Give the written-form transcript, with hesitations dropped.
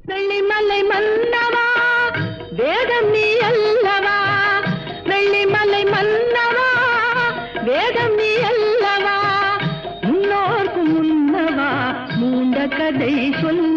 வெள்ளிமலை மன்னவா வேதம் நீ அல்லவா, வெள்ளிமலை மன்னவா வேதம் நீ அல்லவா, முன்னோர்க்கு முன்னவா மூண்ட கதை சொல்ல